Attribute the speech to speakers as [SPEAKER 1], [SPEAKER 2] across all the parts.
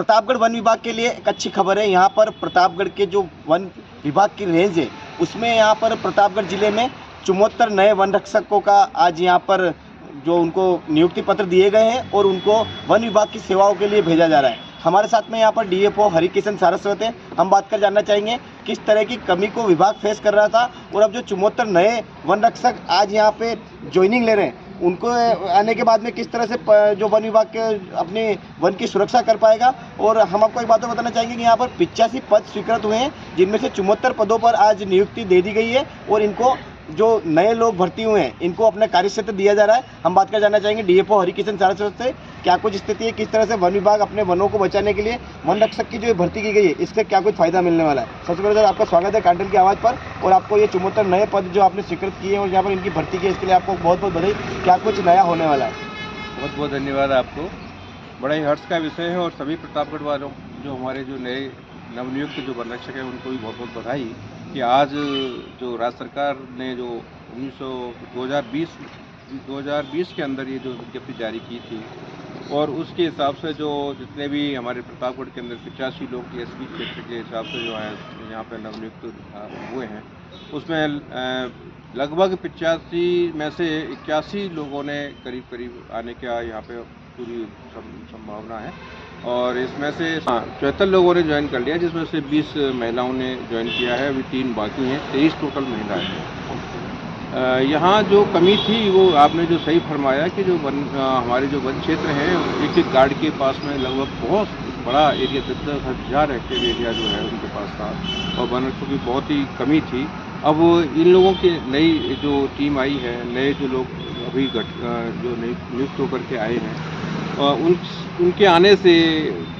[SPEAKER 1] Pratapgarh one विभाग के लिए एक अच्छी खबर है। यहाँ पर प्रतापगढ़ के जो वन विभाग की रेंज है उसमें यहाँ पर प्रतापगढ़ जिले में 74 नए वन रक्षकों का आज यहाँ पर जो उनको नियुक्ति पत्र दिए गए हैं और उनको वन विभाग की सेवाओं के लिए भेजा जा रहा है। हमारे साथ में यहाँ पर डीएफओ हरिकिशन सारस्वत हैं। हम बात कर जानना चाहेंगे किस तरह की कमी को विभाग फेस कर रहा था और अब जो 74 नए वन रक्षक आज यहाँ पे ज्वाइनिंग ले रहे हैं उनको आने के बाद में किस तरह से जो वन विभाग के अपने वन की सुरक्षा कर पाएगा। और हम आपको एक बात बताना चाहेंगे कि यहाँ पर 85 पद स्वीकृत हुए हैं जिनमें से 74 पदों पर आज नियुक्ति दे दी गई है और इनको जो नए लोग भर्ती हुए हैं इनको अपना कार्यक्षेत्र दिया जा रहा है। हम बात कर जानना चाहेंगे डीएफओ हरिकिशन सारस्वत से क्या कुछ स्थिति है, किस तरह से वन विभाग अपने वनों को बचाने के लिए वन रक्षक की जो भर्ती की गई है इससे क्या कुछ फायदा मिलने वाला है। सबसे पहले आपका स्वागत है कांटल की आवाज़ पर और आपको ये 74 नए पद जो आपने स्वीकृत किए हैं और यहाँ पर इनकी भर्ती की इसके लिए आपको बहुत बहुत बधाई। क्या कुछ नया होने वाला है?
[SPEAKER 2] बहुत बहुत धन्यवाद आपको। बड़ा ही हर्ष का विषय है और सभी प्रतापगढ़ वालों जो हमारे जो नए नवनियुक्त जो वन रक्षक हैं उनको भी बहुत बहुत बधाई कि आज जो राज्य सरकार ने जो 2020 के अंदर ये जो विज्ञप्ति जारी की थी और उसके हिसाब से जो जितने भी हमारे प्रतापगढ़ के अंदर 85 लोग एसपी क्षेत्र के हिसाब से जो है यहाँ पर नवनियुक्त हुए हैं उसमें लगभग 85 में से 81 लोगों ने करीब आने का यहाँ पे पूरी संभावना है और इसमें से 74 लोगों ने ज्वाइन कर लिया जिसमें से 20 महिलाओं ने ज्वाइन किया है। अभी 3 बाकी हैं, 23 टोटल महिलाएं हैं। यहाँ जो कमी थी वो आपने जो सही फरमाया कि जो हमारे जो वन क्षेत्र हैं एक गार्ड के पास में लगभग बहुत बड़ा एरिया 10,000 हेक्टेयर एरिया जो है उनके पास था और वन रक्षकों की बहुत ही कमी थी। अब इन लोगों की नई जो टीम आई है, नए जो लोग अभी जो नई नियुक्त होकर के आए हैं उनके आने से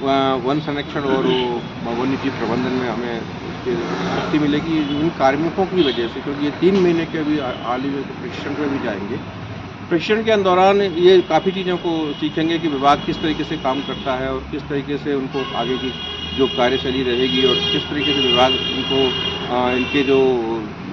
[SPEAKER 2] वन संरक्षण और वन्य जीव प्रबंधन में हमें उसकी शक्ति मिलेगी इन कार्मिकों की वजह से, क्योंकि ये 3 महीने के अभी हाल ही में प्रशिक्षण पर भी जाएंगे। प्रशिक्षण के दौरान ये काफ़ी चीज़ों को सीखेंगे कि विभाग किस तरीके से काम करता है और किस तरीके से उनको आगे की जो कार्यशैली रहेगी और किस तरीके से विभाग इनको इनके जो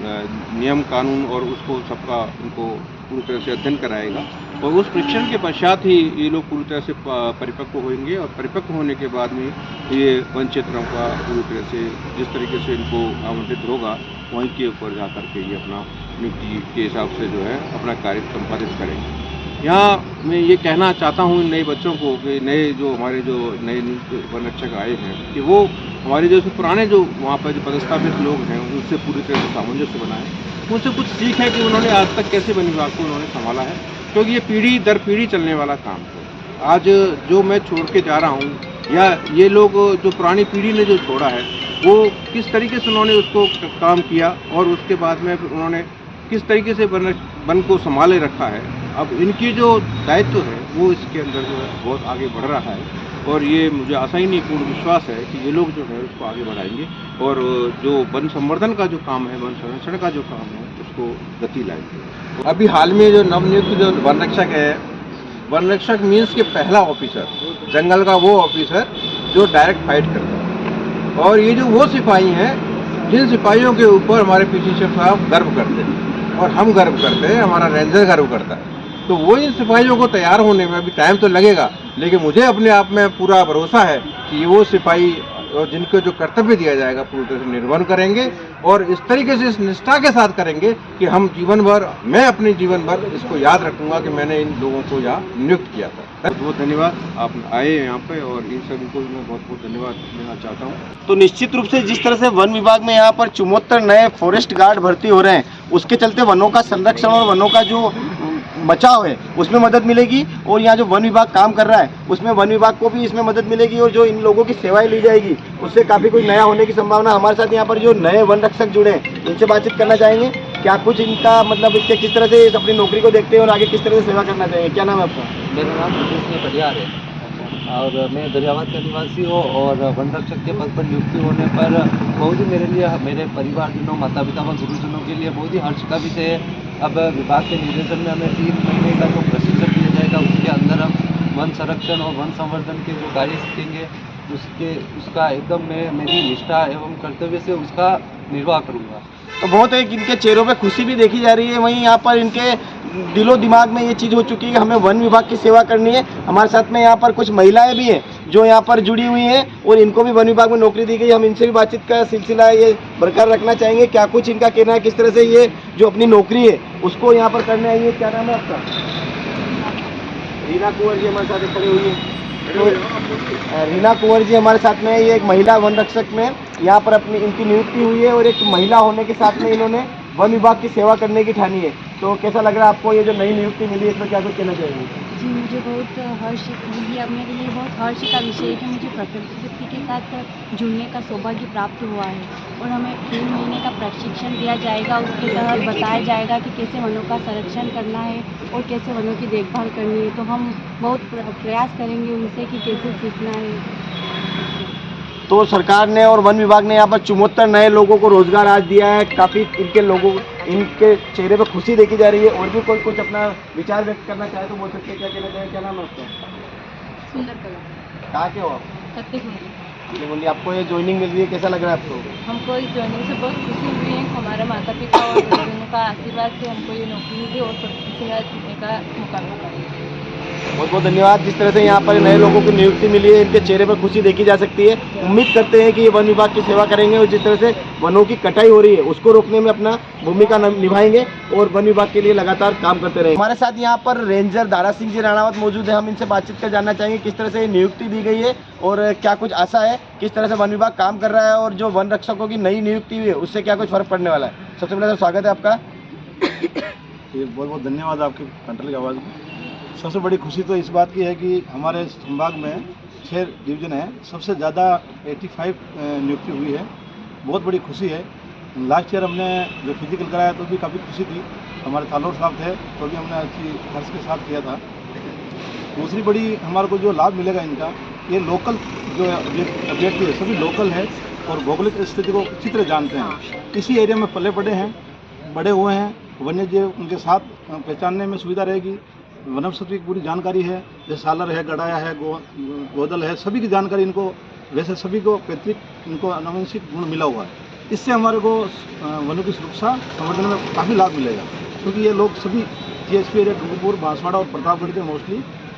[SPEAKER 2] नियम कानून और उसको सबका उनको पूरी तरह से अध्ययन कराएगा और उस प्रशिक्षण के पश्चात ही ये लोग पूरी तरह से परिपक्व होंगे और परिपक्व होने के बाद में ये वन क्षेत्रों का पूरी तरह से जिस तरीके से इनको आवंटित होगा वहीं के ऊपर जा करके ये अपना नियुक्ति के हिसाब से जो है अपना कार्य संपादित करेंगे। यहाँ मैं ये कहना चाहता हूँ नए बच्चों को कि नए जो हमारे जो नए वन रक्षक आए हैं कि वो हमारे जो पुराने जो वहाँ पर जो पदस्थापित लोग हैं उनसे पूरी तरह से सामंजस्य बनाएं, उनसे कुछ सीख है कि उन्होंने आज तक कैसे वन विभाग को उन्होंने संभाला है, क्योंकि ये पीढ़ी दर पीढ़ी चलने वाला काम है। आज जो मैं छोड़ के जा रहा हूँ या ये लोग जो पुरानी पीढ़ी ने जो छोड़ा है वो किस तरीके से उन्होंने उसको काम किया और उसके बाद में उन्होंने किस तरीके से वन को संभाले रखा है। अब इनकी जो दायित्व है वो इसके अंदर जो है बहुत आगे बढ़ रहा है और ये मुझे आशा ही नहीं पूर्ण विश्वास है कि ये लोग जो है उसको आगे बढ़ाएंगे और जो वन संवर्धन का जो काम है, वन संरक्षण का जो काम है उसको गति लाएंगे। अभी हाल में जो नवनियुक्त जो वन रक्षक है, वन रक्षक मीन्स के पहला ऑफिसर, जंगल का वो ऑफिसर जो डायरेक्ट फाइट करता है और ये जो वो सिपाही हैं जिन सिपाहियों के ऊपर हमारे पीसी शेफ साहब गर्व करते हैं और हम गर्व करते हैं, हमारा रेंजर गर्व करता है। तो वो इन सिपाहियों को तैयार होने में अभी टाइम तो लगेगा, लेकिन मुझे अपने आप में पूरा भरोसा है कि वो सिपाही और जिनको जो कर्तव्य दिया जाएगा पूरी तरह से निर्वहन करेंगे और इस तरीके से इस निष्ठा के साथ करेंगे कि हम जीवन भर, मैं अपने जीवन भर इसको याद रखूंगा कि मैंने इन लोगों को यहाँ नियुक्त किया था। बहुत बहुत धन्यवाद, आप आए यहाँ पे और इन सभी को मैं बहुत बहुत धन्यवाद देना चाहता हूँ।
[SPEAKER 1] तो निश्चित रूप से जिस तरह से वन विभाग में यहाँ पर 74 नए फॉरेस्ट गार्ड भर्ती हो रहे हैं उसके चलते वनों का संरक्षण और वनों का जो बचाव है उसमें मदद मिलेगी और यहाँ जो वन विभाग काम कर रहा है उसमें वन विभाग को भी इसमें मदद मिलेगी और जो इन लोगों की सेवाएं ली जाएगी उससे काफ़ी कुछ नया होने की संभावना। हमारे साथ यहाँ पर जो नए वन रक्षक जुड़े हैं इनसे बातचीत करना चाहेंगे, क्या कुछ इनका मतलब इससे किस तरह से अपनी नौकरी को देखते हैं और आगे किस तरह से सेवा करना चाहिए। क्या नाम है आपका?
[SPEAKER 3] मेरा नाम ब्रजेश परिहार है और मैं दरियाबाद का निवासी हूँ और वन रक्षक के पद पर नियुक्ति होने पर बहुत ही मेरे लिए, मेरे परिवारजनों, माता पिता व गुरुजनों के लिए बहुत ही हर्ष का विषय है। अब विभाग के निर्देशन में हमें 3 महीने का जो प्रशिक्षण दिया जाएगा उसके अंदर हम वन संरक्षण और वन संवर्धन के जो कार्य सीखेंगे उसका एकदम मैं मेरी निष्ठा एवं कर्तव्य से उसका निर्वाह करूँगा।
[SPEAKER 1] तो बहुत एक इनके चेहरों पे खुशी भी देखी जा रही है, वहीं यहाँ पर इनके दिलो दिमाग में ये चीज़ हो चुकी है कि हमें वन विभाग की सेवा करनी है। हमारे साथ में यहाँ पर कुछ महिलाएं भी हैं जो यहाँ पर जुड़ी हुई हैं और इनको भी वन विभाग में नौकरी दी गई। हम इनसे भी बातचीत का सिलसिला ये बरकरार रखना चाहेंगे, क्या कुछ इनका कहना है, किस तरह से ये जो अपनी नौकरी है उसको यहाँ पर करने आई है। क्या नाम है आपका? रीना कुंवर जी हमारे साथ खड़े हुई है। तो रीना कुंवर जी हमारे साथ में, ये एक महिला वन रक्षक में यहाँ पर अपनी इनकी नियुक्ति हुई है और एक महिला होने के साथ में इन्होंने वन विभाग की सेवा करने की ठानी है। तो कैसा लग रहा है आपको ये जो नई नियुक्ति मिली है, इसमें क्या कुछ कहना चाहेंगे?
[SPEAKER 4] जी, मुझे बहुत हर्ष, ये मेरे लिए बहुत हर्ष का विषय है कि मुझे प्रकृति के साथ जुड़ने का सौभाग्य प्राप्त हुआ है और हमें 3 महीने का प्रशिक्षण दिया जाएगा। उसके तहत बताया जाएगा कि कैसे वनों का संरक्षण करना है और कैसे वनों की देखभाल करनी है। तो हम बहुत प्रयास करेंगे उनसे कि कैसे सीखना है।
[SPEAKER 1] तो सरकार ने और वन विभाग ने यहाँ पर 74 नए लोगों को रोजगार आज दिया है। काफ़ी इनके चेहरे पर खुशी देखी जा रही है। और भी कोई कुछ अपना विचार व्यक्त करना चाहे तो बोल सकते हैं। क्या कहना चाहे? क्या नाम है आपका?
[SPEAKER 4] सुंदर कला।
[SPEAKER 1] कहाँ के हो आप?
[SPEAKER 4] छत्तीसगढ़।
[SPEAKER 1] बोलिए, आपको ये ज्वाइनिंग मिल रही है, कैसा लग रहा है आपको?
[SPEAKER 4] हमको इस ज्वाइनिंग से बहुत खुशी हुई है। हमारे माता पिता और गुरुजनों का आशीर्वाद से हमको ये नौकरी मिली और प्रकृति से सीखने का मौका मिला।
[SPEAKER 1] बहुत बहुत धन्यवाद। जिस तरह से यहाँ पर नए लोगों की नियुक्ति मिली है, इनके चेहरे पर खुशी देखी जा सकती है। उम्मीद करते हैं कि ये वन विभाग की सेवा करेंगे और जिस तरह से वनों की कटाई हो रही है उसको रोकने में अपना भूमिका निभाएंगे और वन विभाग के लिए लगातार काम करते रहेंगे। हमारे साथ यहाँ पर रेंजर दारा सिंह जी राणावत मौजूद है। हम इनसे बातचीत कर जानना चाहेंगे किस तरह से नियुक्ति दी गई है और क्या कुछ आशा है, किस तरह से वन विभाग काम कर रहा है और जो वन रक्षकों की नई नियुक्ति हुई है उससे क्या कुछ फर्क पड़ने वाला है। सबसे पहले स्वागत है आपका।
[SPEAKER 5] बहुत बहुत धन्यवाद आपके कंट्रोल की आवाज़ में। सबसे बड़ी खुशी तो इस बात की है कि हमारे संभाग में 6 डिवीज़न है, सबसे ज़्यादा 85 नियुक्ति हुई है। बहुत बड़ी खुशी है। लास्ट ईयर हमने जो फिजिकल कराया तो भी काफ़ी खुशी थी। हमारे तालोर साहब थे तो भी हमने अच्छी हर्ष के साथ किया था। दूसरी बड़ी हमारे को जो लाभ मिलेगा इनका, ये लोकल जो अभ्यर्थी है सभी लोकल है और भौगोलिक स्थिति को अच्छी तरह जानते हैं। इसी एरिया में पले पड़े हैं, बड़े हुए हैं। वन्य जीव उनके साथ पहचानने में सुविधा रहेगी। वनस्पति की पूरी जानकारी है, जैसे सालर है, गड़ाया है, गोदल है, सभी की जानकारी इनको, वैसे सभी को पैतृक इनको आनुवंशिक गुण मिला हुआ है। इससे हमारे को वनों की सुरक्षा संवर्धन में काफ़ी लाभ मिलेगा, क्योंकि ये लोग सभी GSP एरिया डूंगरपुर, बांसवाड़ा और प्रतापगढ़ के मोस्टली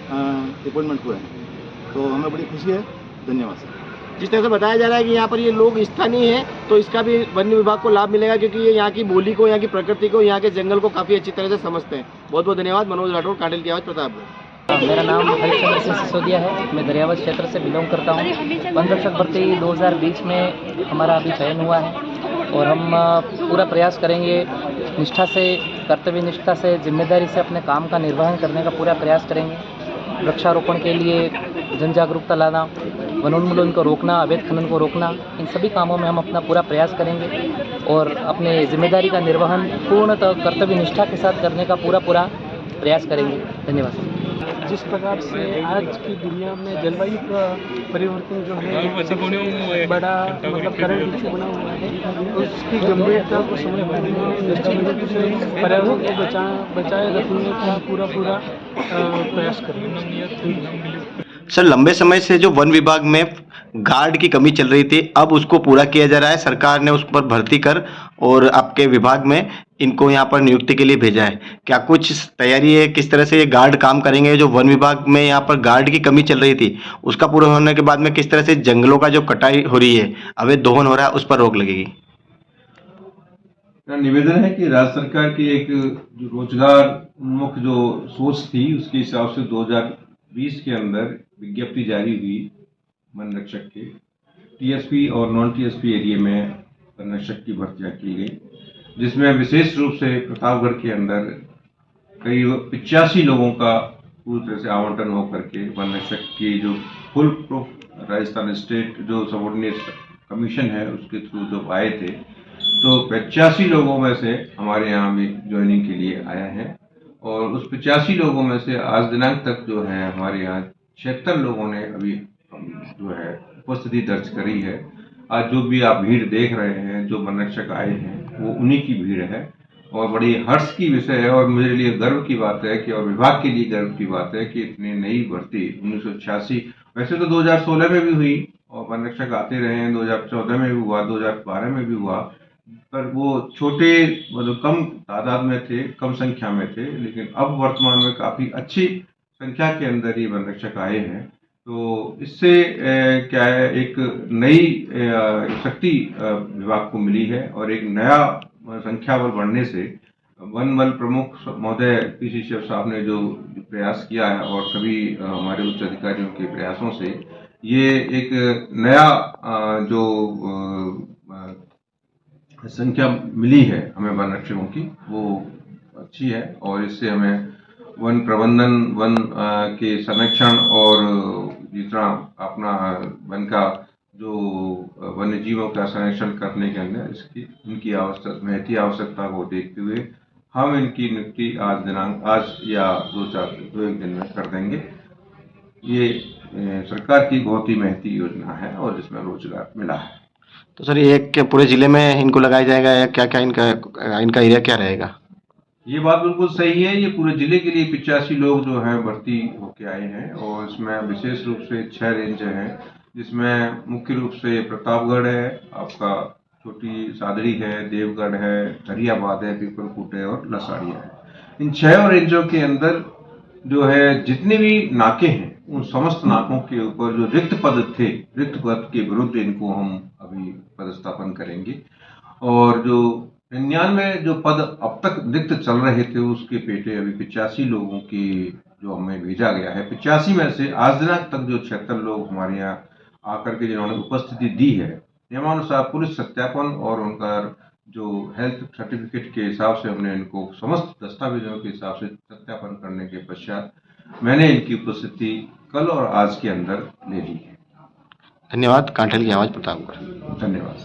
[SPEAKER 5] अपॉइंटमेंट हुए हैं। तो हमें बड़ी खुशी है। धन्यवाद सर।
[SPEAKER 1] जिस तरह से बताया जा रहा है कि यहाँ पर ये लोग स्थानीय हैं तो इसका भी वन्य विभाग को लाभ मिलेगा, क्योंकि ये यहाँ की बोली को, यहाँ की प्रकृति को, यहाँ के जंगल को काफ़ी अच्छी तरह से समझते हैं। बहुत बहुत धन्यवाद। मनोज राठौर, कांटेल की आवाज़, प्रतापगढ़।
[SPEAKER 6] मेरा नाम हरिश्चंद्र सिंह सिसोदिया है। मैं दरियावत क्षेत्र से बिलोंग करता हूँ। वन रक्षक भर्ती 2020 में हमारा अभी चयन हुआ है और हम पूरा प्रयास करेंगे, निष्ठा से, कर्तव्य निष्ठा से, जिम्मेदारी से अपने काम का निर्वहन करने का पूरा प्रयास करेंगे। वृक्षारोपण के लिए जन जागरूकता लाना, वनोन्मूलन को रोकना, अवैध खनन को रोकना, इन सभी कामों में हम अपना पूरा प्रयास करेंगे और अपने जिम्मेदारी का निर्वहन पूर्णतः कर्तव्य निष्ठा के साथ करने का पूरा प्रयास करेंगे। धन्यवाद।
[SPEAKER 7] जिस प्रकार से आज की दुनिया में जलवायु का परिवर्तन जो है सबसे बड़ा मतलब करंट इशू बना हुआ है, उसकी गंभीरता को समझते हुए निश्चित रूप से पर्यावरण को बचाए रखने का पूरा प्रयास करेंगे।
[SPEAKER 1] सर, लंबे समय से जो वन विभाग में गार्ड की कमी चल रही थी, अब उसको पूरा किया जा रहा है। सरकार ने उस पर भर्ती कर और आपके विभाग में इनको यहाँ पर नियुक्ति के लिए भेजा है। क्या कुछ तैयारी है, किस तरह से ये गार्ड काम करेंगे? जो वन विभाग में यहाँ पर गार्ड की कमी चल रही थी उसका पूरा होने के बाद में किस तरह से जंगलों का जो कटाई हो रही है, अवैध दोहन हो रहा है, उस पर रोक लगेगी?
[SPEAKER 2] मेरा निवेदन है कि राज्य सरकार की एक जो रोजगार उन्मुख जो सोच थी उसके हिसाब से 2020 के अंदर विज्ञप्ति जारी हुई वन रक्षक के। TSP और नॉन TSP एरिया में वन रक्षक की भर्तियाँ की गई, जिसमें विशेष रूप से प्रतापगढ़ के अंदर करीब 85 लोगों का पूरी तरह से आवंटन होकर के वन रक्षक की जो फुल प्रूफ राजस्थान स्टेट जो सबऑर्डिनेट कमीशन है उसके थ्रू जो आए थे, तो 85 लोगों में से हमारे यहाँ भी ज्वाइनिंग के लिए आया है और उस 85 लोगों में से आज दिनांक तक जो है हमारे यहाँ 76 लोगों ने अभी जो है उपस्थिति दर्ज करी है। आज जो भी आप भीड़ देख रहे हैं, जो वन रक्षक आए हैं, वो उन्हीं की भीड़ है और बड़ी हर्ष की विषय है और मेरे लिए गर्व की बात है कि और विभाग के लिए गर्व की बात है कि इतनी नई भर्ती 1986 वैसे तो 2016 में भी हुई और वन रक्षक आते रहे हैं, 2014 में भी हुआ, 2012 में भी हुआ, पर वो छोटे मतलब कम तादाद में थे, कम संख्या में थे, लेकिन अब वर्तमान में काफ़ी अच्छी संख्या के अंदर ये वन रक्षक आए हैं। तो इससे क्या है, एक नई शक्ति विभाग को मिली है और एक नया संख्या बल बढ़ने से वन बल प्रमुख महोदय पीसी शिव साहब ने जो प्रयास किया है और सभी हमारे उच्च अधिकारियों के प्रयासों से ये एक नया जो संख्या मिली है हमें वन रक्षकों की, वो अच्छी है और इससे हमें वन प्रबंधन, वन के संरक्षण और जितना अपना वन का जो वन्य जीवों का संरक्षण करने के अंदर इसकी इनकी आवश्यकता को देखते हुए हम इनकी नियुक्ति आज या दो एक दिन में कर देंगे। ये सरकार की बहुत ही मेहनती योजना है और इसमें रोजगार मिला है।
[SPEAKER 1] तो सर ये क्या पूरे जिले में इनको लगाया जाएगा या क्या क्या इनका एरिया क्या रहेगा?
[SPEAKER 2] ये बात बिल्कुल सही है। ये पूरे जिले के लिए 85 लोग जो हैं भर्ती होके आए हैं और इसमें विशेष रूप से 6 रेंज हैं, जिसमें मुख्य रूप से प्रतापगढ़ है, आपका छोटी सादड़ी है, देवगढ़ है, दरियाबाद है, पीपलकुट है और लसाड़िया है। इन 6 रेंजों के अंदर जो है जितने भी नाके हैं उन समस्त नाकों के ऊपर जो रिक्त पद के विरुद्ध इनको हम अभी पदस्थापन करेंगे और जो 99 जो पद अब तक रिक्त चल रहे थे उसके पेटे अभी 85 लोगों की जो हमें भेजा गया है। 85 में से आज दिनांक तक जो 76 लोग हमारे यहाँ आकर के जिन्होंने उपस्थिति दी है, नियमानुसार पुलिस सत्यापन और उनका जो हेल्थ सर्टिफिकेट के हिसाब से हमने इनको समस्त दस्तावेजों के हिसाब से सत्यापन करने के पश्चात मैंने इनकी उपस्थिति कल और आज के अंदर ले ली है।
[SPEAKER 1] धन्यवाद। कांठल की आवाज़ प्रतापगढ़।
[SPEAKER 2] धन्यवाद।